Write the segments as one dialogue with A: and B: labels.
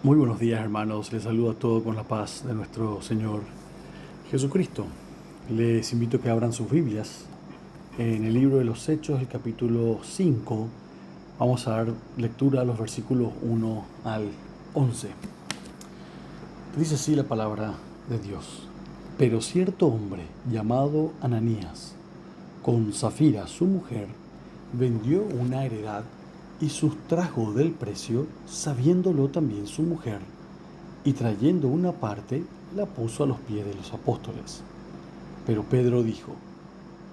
A: Muy buenos días, hermanos. Les saludo a todos con la paz de nuestro Señor Jesucristo. Les invito a que abran sus Biblias. En el libro de los Hechos, el capítulo 5, vamos a dar lectura a los versículos 1 al 11. Dice así la palabra de Dios. Pero cierto hombre llamado Ananías, con Safira su mujer, vendió una heredad y sustrajo del precio, sabiéndolo también su mujer, y trayendo una parte, la puso a los pies de los apóstoles. Pero Pedro dijo: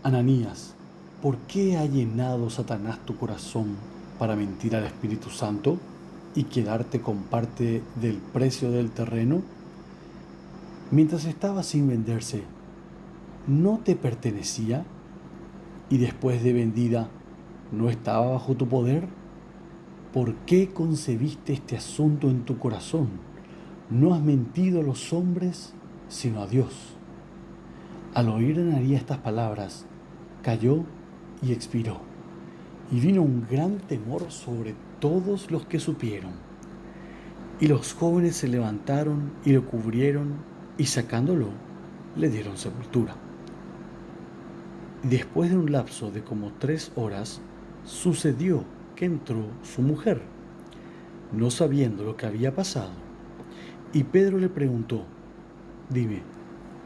A: Ananías, ¿por qué ha llenado Satanás tu corazón para mentir al Espíritu Santo y quedarte con parte del precio del terreno? Mientras estaba sin venderse, ¿no te pertenecía? Y después de vendida, ¿no estaba bajo tu poder? ¿Por qué concebiste este asunto en tu corazón? No has mentido a los hombres, sino a Dios. Al oír Ananías estas palabras, cayó y expiró. Y vino un gran temor sobre todos los que supieron. Y los jóvenes se levantaron y lo cubrieron, y sacándolo, le dieron sepultura. Después de un lapso de como 3 horas, sucedió que entró su mujer, no sabiendo lo que había pasado. Y Pedro le preguntó: Dime,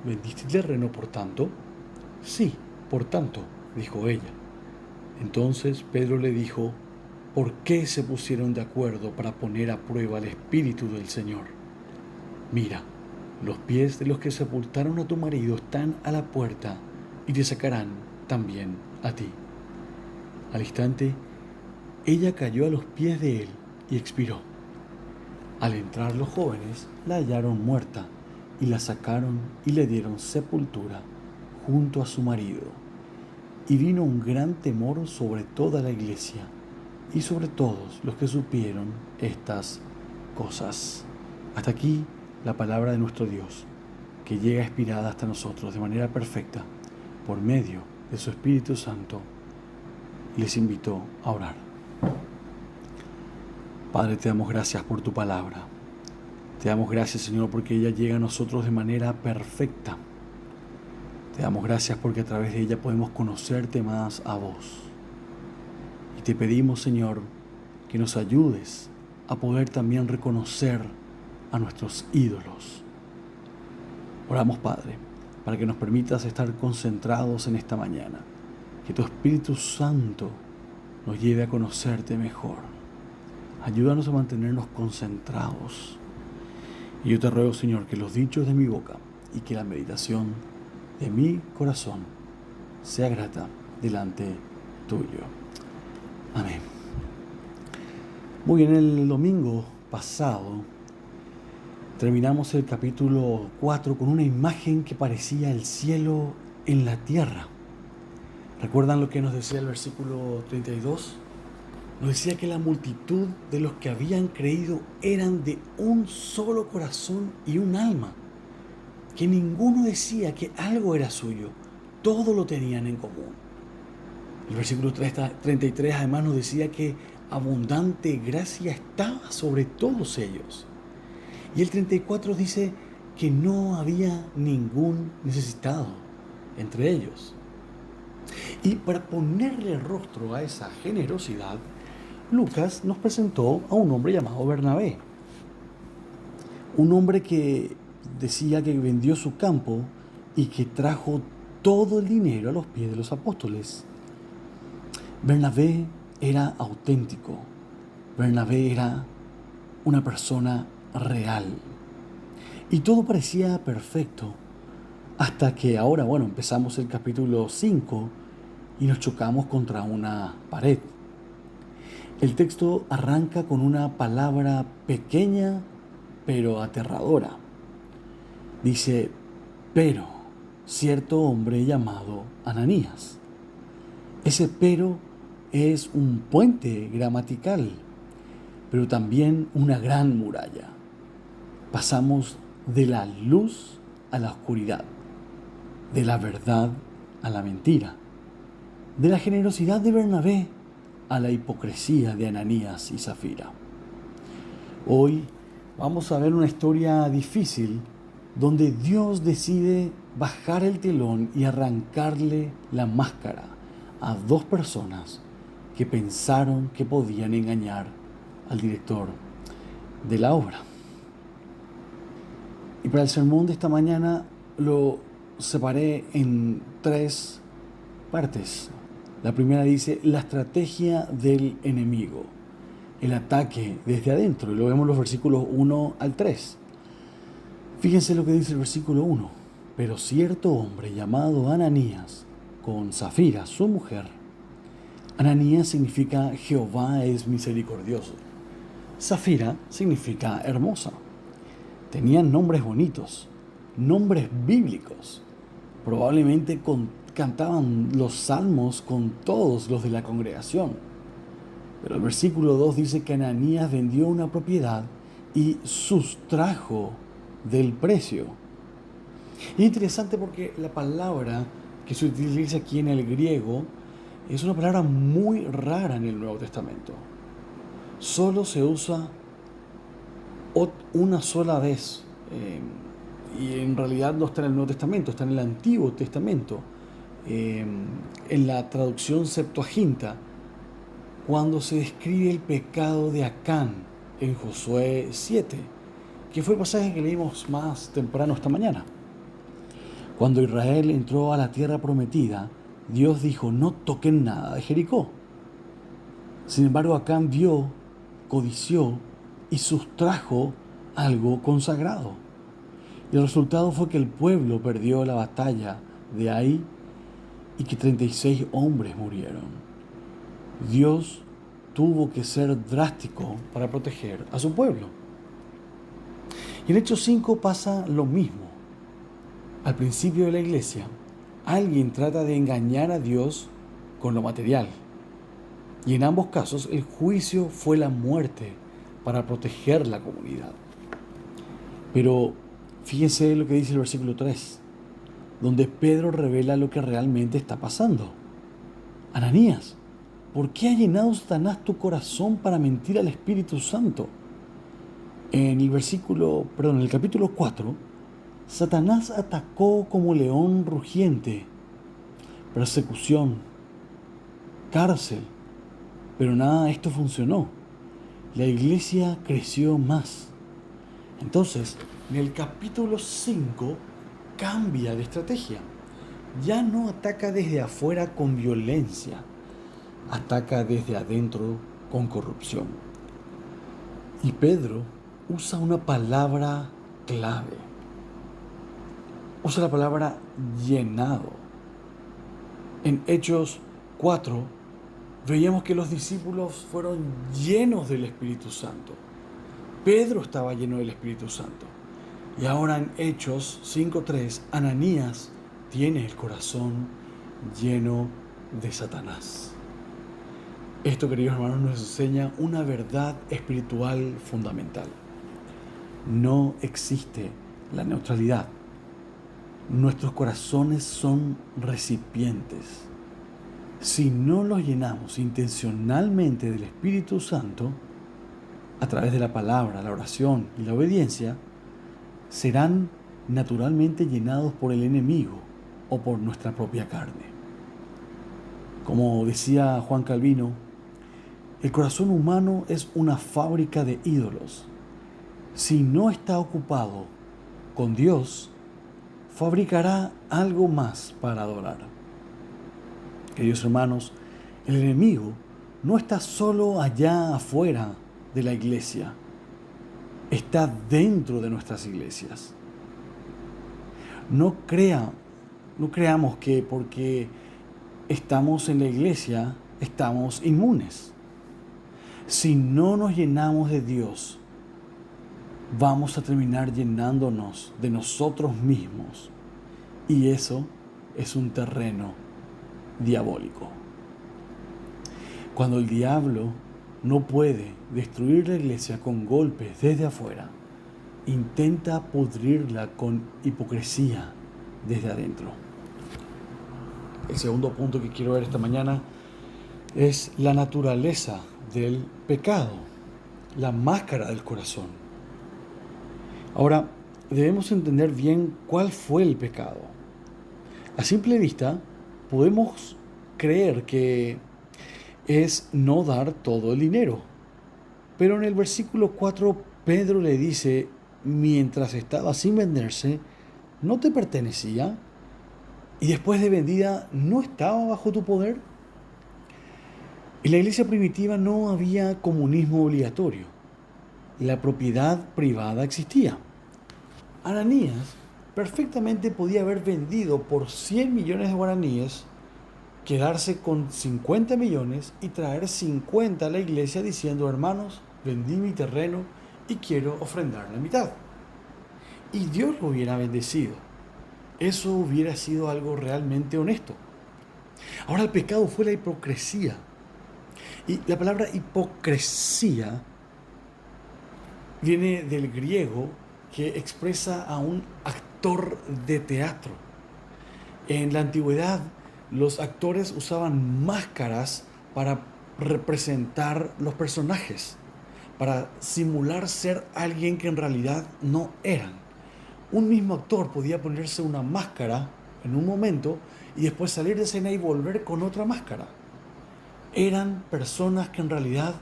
A: ¿vendiste el terreno por tanto? Sí, por tanto, dijo ella. Entonces Pedro le dijo: ¿por qué se pusieron de acuerdo para poner a prueba el Espíritu del Señor? Mira, los pies de los que sepultaron a tu marido están a la puerta y te sacarán también a ti. Al instante, ella cayó a los pies de él y expiró. Al entrar los jóvenes, la hallaron muerta y la sacaron y le dieron sepultura junto a su marido. Y vino un gran temor sobre toda la iglesia y sobre todos los que supieron estas cosas. Hasta aquí la palabra de nuestro Dios, que llega inspirada hasta nosotros de manera perfecta por medio de su Espíritu Santo. Les invito a orar. Padre, te damos gracias por tu palabra. Te damos gracias, Señor, porque ella llega a nosotros de manera perfecta. Te damos gracias porque a través de ella podemos conocerte más a vos. Y te pedimos, Señor, que nos ayudes a poder también reconocer a nuestros ídolos. Oramos, Padre, para que nos permitas estar concentrados en esta mañana. Que tu Espíritu Santo nos lleve a conocerte mejor. Ayúdanos a mantenernos concentrados. Y yo te ruego, Señor, que los dichos de mi boca y que la meditación de mi corazón sea grata delante tuyo. Amén. Muy bien, el domingo pasado terminamos el capítulo 4 con una imagen que parecía el cielo en la tierra. ¿Recuerdan lo que nos decía el versículo 32? Nos decía que la multitud de los que habían creído eran de un solo corazón y un alma, que ninguno decía que algo era suyo, todo lo tenían en común. El versículo 33 además nos decía que abundante gracia estaba sobre todos ellos. Y el 34 dice que no había ningún necesitado entre ellos. Y para ponerle rostro a esa generosidad, Lucas nos presentó a un hombre llamado Bernabé. Un hombre que decía que vendió su campo y que trajo todo el dinero a los pies de los apóstoles. Bernabé era auténtico. Bernabé era una persona real. Y todo parecía perfecto. Hasta que ahora, empezamos el capítulo 5 y nos chocamos contra una pared. El texto arranca con una palabra pequeña pero aterradora. Dice: pero cierto hombre llamado Ananías. Ese pero es un puente gramatical, pero también una gran muralla. Pasamos de la luz a la oscuridad, de la verdad a la mentira, de la generosidad de Bernabé a la hipocresía de Ananías y Safira. Hoy Vamos a ver una historia difícil donde Dios decide bajar el telón y arrancarle la máscara a dos personas que pensaron que podían engañar al director de la obra. Y para el sermón de esta mañana lo separé en tres partes. La primera dice la estrategia del enemigo, el ataque desde adentro, y lo vemos en los versículos 1 al 3. Fíjense lo que dice el versículo 1. Pero cierto hombre llamado Ananías, con Safira, su mujer. Ananías significa Jehová es misericordioso. Safira significa hermosa. Tenían nombres bonitos, nombres bíblicos. Probablemente cantaban los salmos con todos los de la congregación. Pero el versículo 2 dice que Ananías vendió una propiedad y sustrajo del precio. Es interesante porque la palabra que se utiliza aquí en el griego es una palabra muy rara en el Nuevo Testamento. Solo se usa una sola vez, y en realidad no está en el Nuevo Testamento, está en el Antiguo Testamento, en la traducción Septuaginta, cuando se describe el pecado de Acán en Josué 7, que fue el pasaje que leímos más temprano esta mañana. Cuando Israel entró a la tierra prometida, Dios dijo, no toquen nada de Jericó. Sin embargo, Acán vio, codició y sustrajo algo consagrado. Y el resultado fue que el pueblo perdió la batalla de Ai y que 36 hombres murieron. Dios tuvo que ser drástico para proteger a su pueblo. Y en Hechos 5 pasa lo mismo. Al principio de la iglesia, alguien trata de engañar a Dios con lo material. Y en ambos casos, el juicio fue la muerte para proteger la comunidad. Pero fíjense lo que dice el versículo 3, donde Pedro revela lo que realmente está pasando. Ananías, ¿por qué ha llenado Satanás tu corazón para mentir al Espíritu Santo? En el capítulo 4, Satanás atacó como león rugiente, persecución, cárcel, pero nada de esto funcionó. La iglesia creció más. Entonces, en el capítulo 5 cambia de estrategia. Ya no ataca desde afuera con violencia, ataca desde adentro con corrupción. Y Pedro usa una palabra clave. Usa la palabra llenado. En Hechos 4 veíamos que los discípulos fueron llenos del Espíritu Santo. Pedro estaba lleno del Espíritu Santo. Y ahora en Hechos 5:3, Ananías tiene el corazón lleno de Satanás. Esto, queridos hermanos, nos enseña una verdad espiritual fundamental. No existe la neutralidad. Nuestros corazones son recipientes. Si no los llenamos intencionalmente del Espíritu Santo, a través de la palabra, la oración y la obediencia, serán naturalmente llenados por el enemigo o por nuestra propia carne. Como decía Juan Calvino, el corazón humano es una fábrica de ídolos. Si no está ocupado con Dios, fabricará algo más para adorar. Queridos hermanos, el enemigo no está solo allá afuera de la iglesia, está dentro de nuestras iglesias. No creamos que porque estamos en la iglesia estamos inmunes. Si no nos llenamos de Dios, vamos a terminar llenándonos de nosotros mismos. Y eso es un terreno diabólico. Cuando el diablo no puede destruir la iglesia con golpes desde afuera, intenta pudrirla con hipocresía desde adentro. El segundo punto que quiero ver esta mañana es la naturaleza del pecado, la máscara del corazón. Ahora, debemos entender bien cuál fue el pecado. A simple vista, podemos creer que es no dar todo el dinero. Pero en el versículo 4, Pedro le dice, mientras estaba sin venderse, ¿no te pertenecía? Y después de vendida, ¿no estaba bajo tu poder? En la iglesia primitiva no había comunismo obligatorio. La propiedad privada existía. Ananías perfectamente podía haber vendido por 100 millones de guaraníes, quedarse con 50 millones y traer 50 a la iglesia diciendo, hermanos, vendí mi terreno y quiero ofrendar la mitad. Y Dios lo hubiera bendecido. Eso hubiera sido algo realmente honesto. Ahora el pecado fue la hipocresía. Y la palabra hipocresía viene del griego que expresa a un actor de teatro. En la antigüedad, los actores usaban máscaras para representar los personajes, para simular ser alguien que en realidad no eran. Un mismo actor podía ponerse una máscara en un momento y después salir de escena y volver con otra máscara. Eran personas que en realidad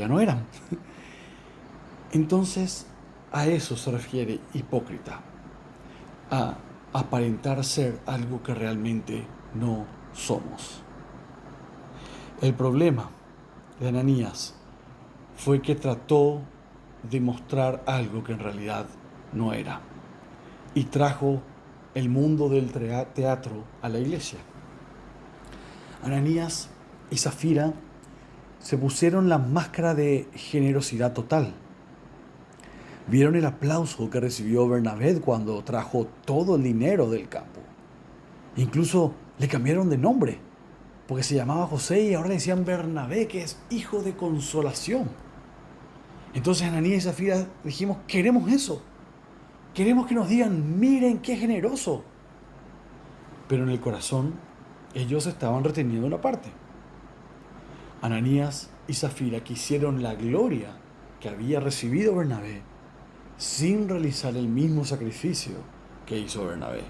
A: no eran. Entonces, a eso se refiere hipócrita, a aparentar ser algo que realmente no somos. El problema de Ananías fue que trató de mostrar algo que en realidad no era y trajo el mundo del teatro a la iglesia. Ananías y Zafira se pusieron la máscara de generosidad total. Vieron el aplauso que recibió Bernabé cuando trajo todo el dinero del campo. Incluso le cambiaron de nombre, porque se llamaba José y ahora le decían Bernabé, que es hijo de consolación. Entonces Ananías y Zafira dijimos, queremos eso. Queremos que nos digan, miren qué generoso. Pero en el corazón, ellos estaban reteniendo una parte. Ananías y Zafira quisieron la gloria que había recibido Bernabé sin realizar el mismo sacrificio que hizo Bernabé.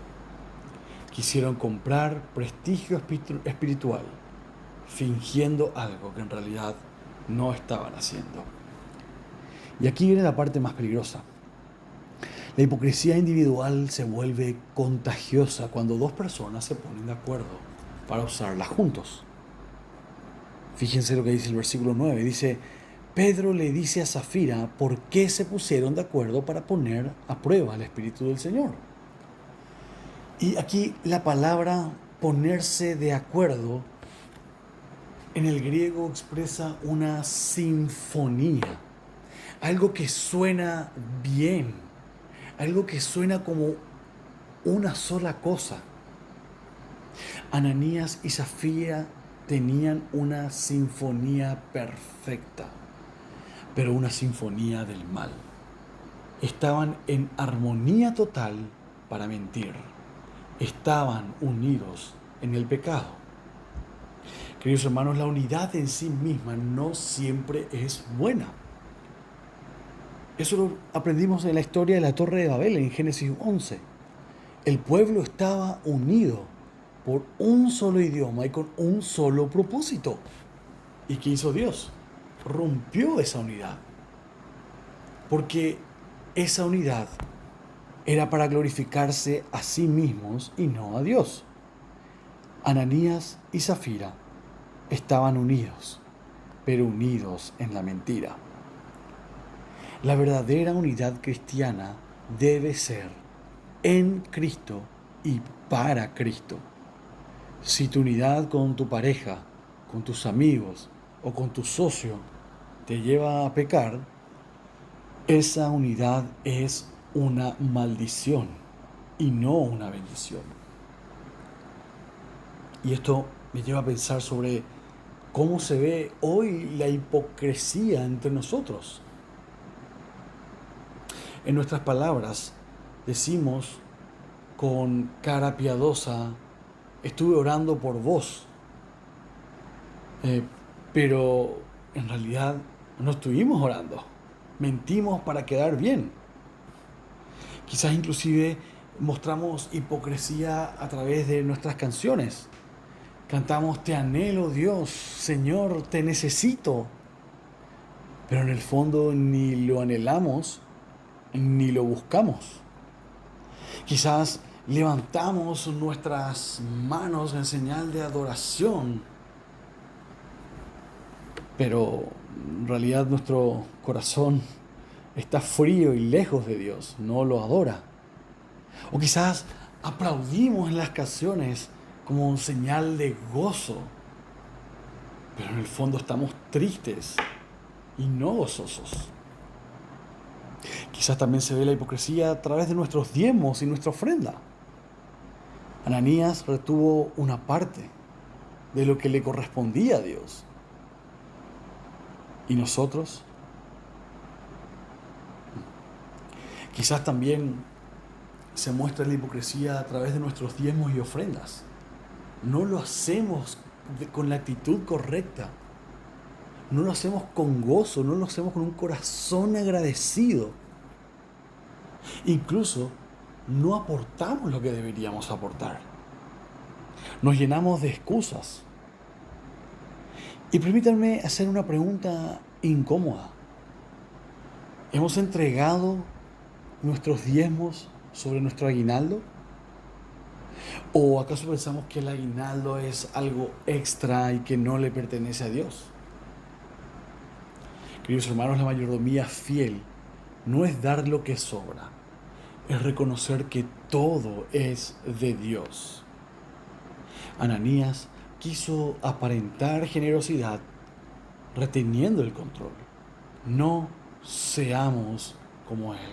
A: Quisieron comprar prestigio espiritual, fingiendo algo que en realidad no estaban haciendo. Y aquí viene la parte más peligrosa. La hipocresía individual se vuelve contagiosa cuando dos personas se ponen de acuerdo para usarla juntos. Fíjense lo que dice el versículo 9. Dice, Pedro le dice a Zafira por qué se pusieron de acuerdo para poner a prueba el Espíritu del Señor. Y aquí la palabra ponerse de acuerdo en el griego expresa una sinfonía, algo que suena bien, algo que suena como una sola cosa. Ananías y Zafira tenían una sinfonía perfecta, pero una sinfonía del mal. Estaban en armonía total para mentir. Estaban unidos en el pecado. Queridos hermanos, la unidad en sí misma no siempre es buena. Eso lo aprendimos en la historia de la Torre de Babel, en Génesis 11. El pueblo estaba unido por un solo idioma y con un solo propósito. ¿Y qué hizo Dios? Rompió esa unidad. Porque esa unidad era para glorificarse a sí mismos y no a Dios. Ananías y Zafira estaban unidos, pero unidos en la mentira. La verdadera unidad cristiana debe ser en Cristo y para Cristo. Si tu unidad con tu pareja, con tus amigos o con tu socio te lleva a pecar, esa unidad es una maldición y no una bendición. Y esto me lleva a pensar sobre cómo se ve hoy la hipocresía entre nosotros. En nuestras palabras decimos con cara piadosa, estuve orando por vos, pero en realidad no estuvimos orando. Mentimos para quedar bien. Quizás inclusive mostramos hipocresía a través de nuestras canciones. Cantamos, te anhelo Dios, Señor, te necesito. Pero en el fondo ni lo anhelamos ni lo buscamos. Quizás levantamos nuestras manos en señal de adoración, pero en realidad nuestro corazón está frío y lejos de Dios, no lo adora. O quizás aplaudimos en las canciones como un señal de gozo, pero en el fondo estamos tristes y no gozosos. Quizás también se ve la hipocresía a través de nuestros diezmos y nuestra ofrenda. Ananías retuvo una parte de lo que le correspondía a Dios. ¿Y nosotros? Quizás también se muestra la hipocresía a través de nuestros diezmos y ofrendas. No lo hacemos con la actitud correcta. No lo hacemos con gozo, no lo hacemos con un corazón agradecido. Incluso no aportamos lo que deberíamos aportar. Nos llenamos de excusas. Y permítanme hacer una pregunta incómoda. ¿Hemos entregado nuestros diezmos sobre nuestro aguinaldo? ¿O acaso pensamos que el aguinaldo es algo extra y que no le pertenece a Dios? Queridos hermanos, la mayordomía fiel no es dar lo que sobra, es reconocer que todo es de Dios. Ananías quiso aparentar generosidad reteniendo el control. No seamos como él.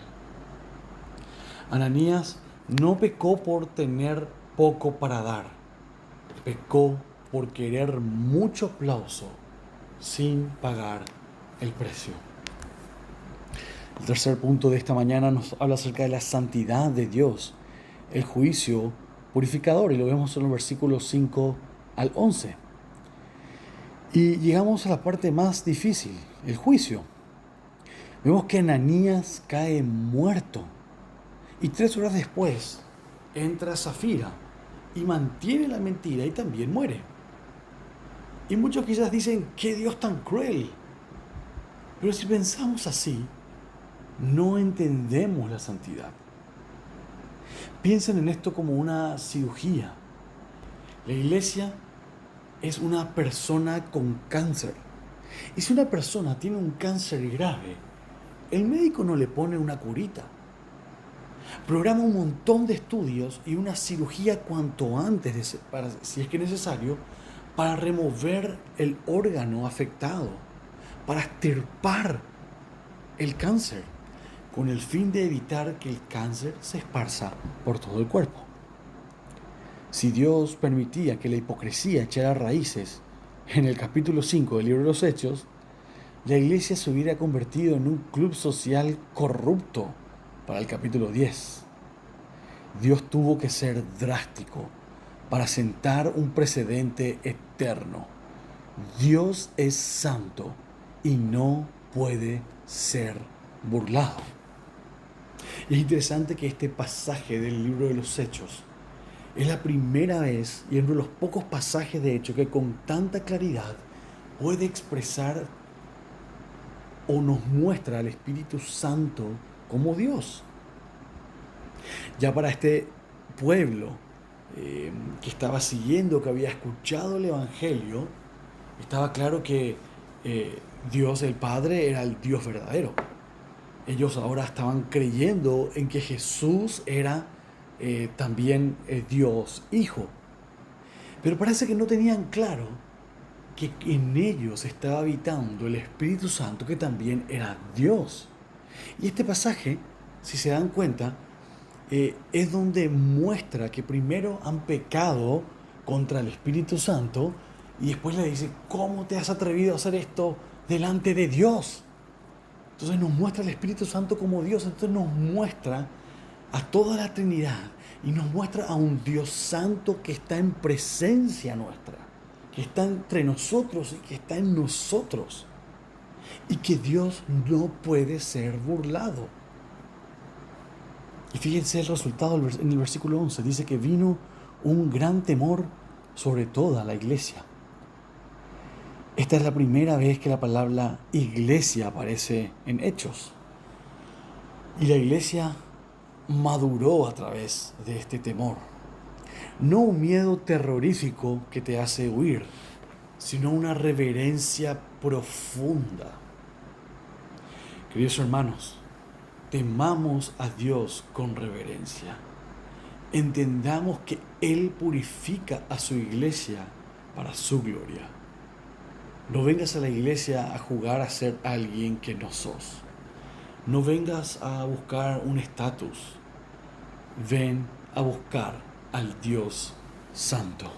A: Ananías no pecó por tener poco para dar, pecó por querer mucho aplauso sin pagar el precio. El tercer punto de esta mañana nos habla acerca de la santidad de Dios, el juicio purificador, y lo vemos en los versículos 5 al 11. Y llegamos a la parte más difícil, el juicio. Vemos que Ananías cae muerto y 3 horas después entra Zafira y mantiene la mentira y también muere. Y muchos quizás dicen, ¿qué Dios tan cruel? Pero si pensamos así, no entendemos la santidad. Piensen en esto como una cirugía. La iglesia es una persona con cáncer. Y si una persona tiene un cáncer grave, el médico no le pone una curita. Programa un montón de estudios y una cirugía cuanto antes, si es que es necesario, para remover el órgano afectado, para extirpar el cáncer, con el fin de evitar que el cáncer se esparza por todo el cuerpo. Si Dios permitía que la hipocresía echara raíces en el capítulo 5 del libro de los Hechos, la iglesia se hubiera convertido en un club social corrupto para el capítulo 10. Dios tuvo que ser drástico para sentar un precedente eterno. Dios es santo y no puede ser burlado. Y es interesante que este pasaje del libro de los Hechos es la primera vez y uno de los pocos pasajes de Hechos que con tanta claridad puede expresar o nos muestra al Espíritu Santo como Dios. Ya para este pueblo que estaba siguiendo, que había escuchado el Evangelio, estaba claro que Dios el Padre era el Dios verdadero. Ellos ahora estaban creyendo en que Jesús era también Dios Hijo. Pero parece que no tenían claro que en ellos estaba habitando el Espíritu Santo, que también era Dios. Y este pasaje, si se dan cuenta, es donde muestra que primero han pecado contra el Espíritu Santo y después le dice, ¿cómo te has atrevido a hacer esto delante de Dios? Entonces nos muestra el Espíritu Santo como Dios, entonces nos muestra a toda la Trinidad y nos muestra a un Dios santo que está en presencia nuestra, que está entre nosotros y que está en nosotros, y que Dios no puede ser burlado. Y fíjense el resultado en el versículo 11. Dice que vino un gran temor sobre toda la iglesia. Esta es la primera vez que la palabra iglesia aparece en Hechos. Y la iglesia maduró a través de este temor. No un miedo terrorífico que te hace huir, sino una reverencia profunda. Queridos hermanos, temamos a Dios con reverencia. Entendamos que Él purifica a su iglesia para su gloria. No vengas a la iglesia a jugar a ser alguien que no sos. No vengas a buscar un estatus. Ven a buscar al Dios Santo.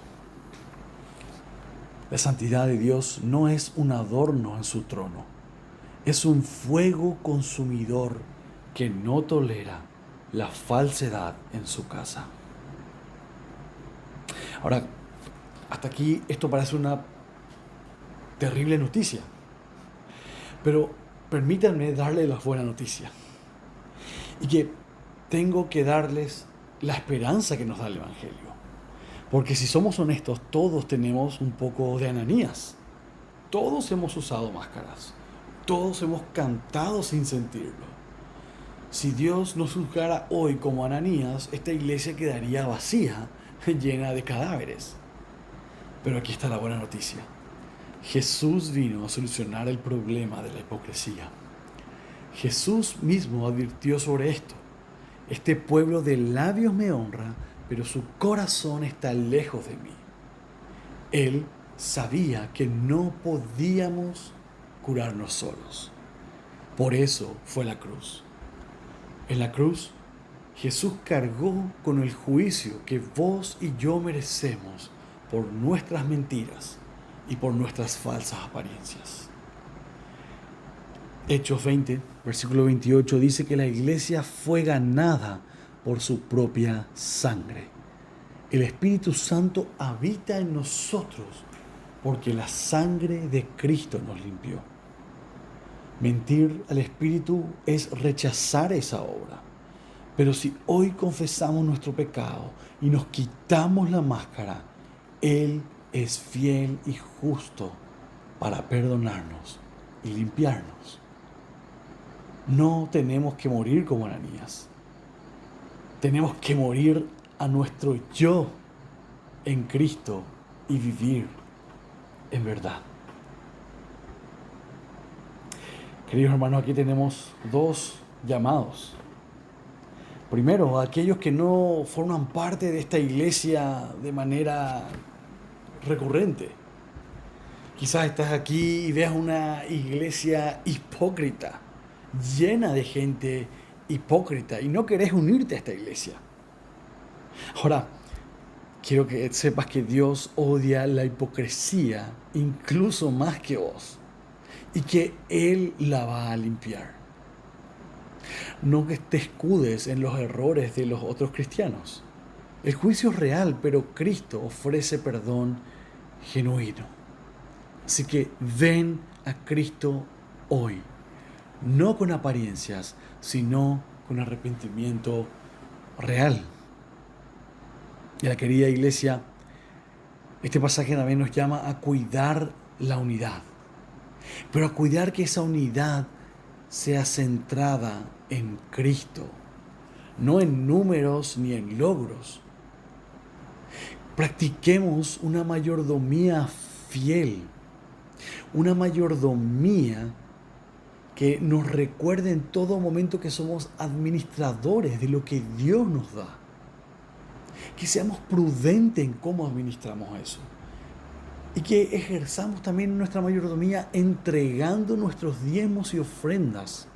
A: La santidad de Dios no es un adorno en su trono. Es un fuego consumidor que no tolera la falsedad en su casa. Ahora, hasta aquí esto parece una terrible noticia, pero permítanme darles la buena noticia. Y que tengo que darles la esperanza que nos da el Evangelio. Porque si somos honestos, todos tenemos un poco de Ananías. Todos hemos usado máscaras. Todos hemos cantado sin sentirlo. Si Dios nos juzgara hoy como Ananías, esta iglesia quedaría vacía, llena de cadáveres. Pero aquí está la buena noticia. Jesús vino a solucionar el problema de la hipocresía. Jesús mismo advirtió sobre esto. Este pueblo de labios me honra, pero su corazón está lejos de mí. Él sabía que no podíamos curarnos solos. Por eso fue la cruz. En la cruz, Jesús cargó con el juicio que vos y yo merecemos por nuestras mentiras y por nuestras falsas apariencias. Hechos 20, versículo 28 dice que la iglesia fue ganada por su propia sangre. El Espíritu Santo habita en nosotros porque la sangre de Cristo nos limpió. Mentir al Espíritu es rechazar esa obra. Pero si hoy confesamos nuestro pecado y nos quitamos la máscara, Él es fiel y justo para perdonarnos y limpiarnos. No tenemos que morir como Ananías. Tenemos que morir a nuestro yo en Cristo y vivir en verdad. Queridos hermanos, aquí tenemos dos llamados. Primero, a aquellos que no forman parte de esta iglesia de manera recurrente. Quizás estás aquí y veas una iglesia hipócrita, llena de gente hipócrita, y no querés unirte a esta iglesia. Ahora, quiero que sepas que Dios odia la hipocresía incluso más que vos, y que Él la va a limpiar. No que te escudes en los errores de los otros cristianos. El juicio es real, pero Cristo ofrece perdón genuino. Así que ven a Cristo hoy, no con apariencias, sino con arrepentimiento real. Y a la querida iglesia, este pasaje también nos llama a cuidar la unidad, pero a cuidar que esa unidad sea centrada en Cristo, no en números ni en logros. Practiquemos una mayordomía fiel, una mayordomía que nos recuerde en todo momento que somos administradores de lo que Dios nos da. Que seamos prudentes en cómo administramos eso. Y que ejerzamos también nuestra mayordomía entregando nuestros diezmos y ofrendas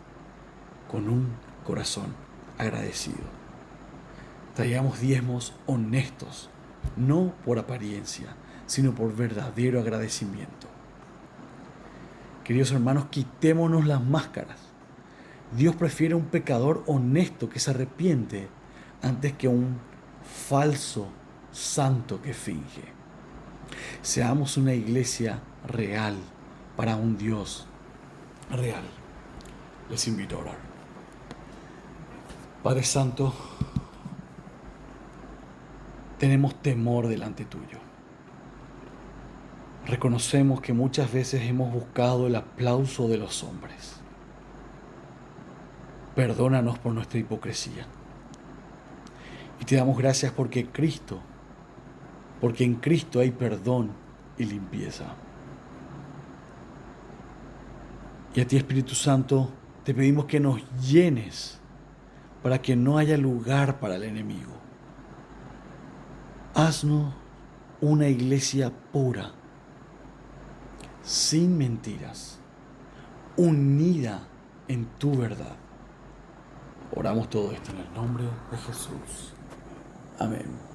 A: con un corazón agradecido. Traigamos diezmos honestos, no por apariencia, sino por verdadero agradecimiento. Queridos hermanos, quitémonos las máscaras. Dios prefiere un pecador honesto que se arrepiente antes que un falso santo que finge. Seamos una iglesia real para un Dios real. Les invito a orar. Padre Santo, tenemos temor delante tuyo. Reconocemos que muchas veces hemos buscado el aplauso de los hombres. Perdónanos por nuestra hipocresía. Y te damos gracias porque en Cristo hay perdón y limpieza. Y a ti, Espíritu Santo, te pedimos que nos llenes para que no haya lugar para el enemigo. Haznos una iglesia pura, sin mentiras, unida en tu verdad. Oramos todo esto en el nombre de Jesús. Amén.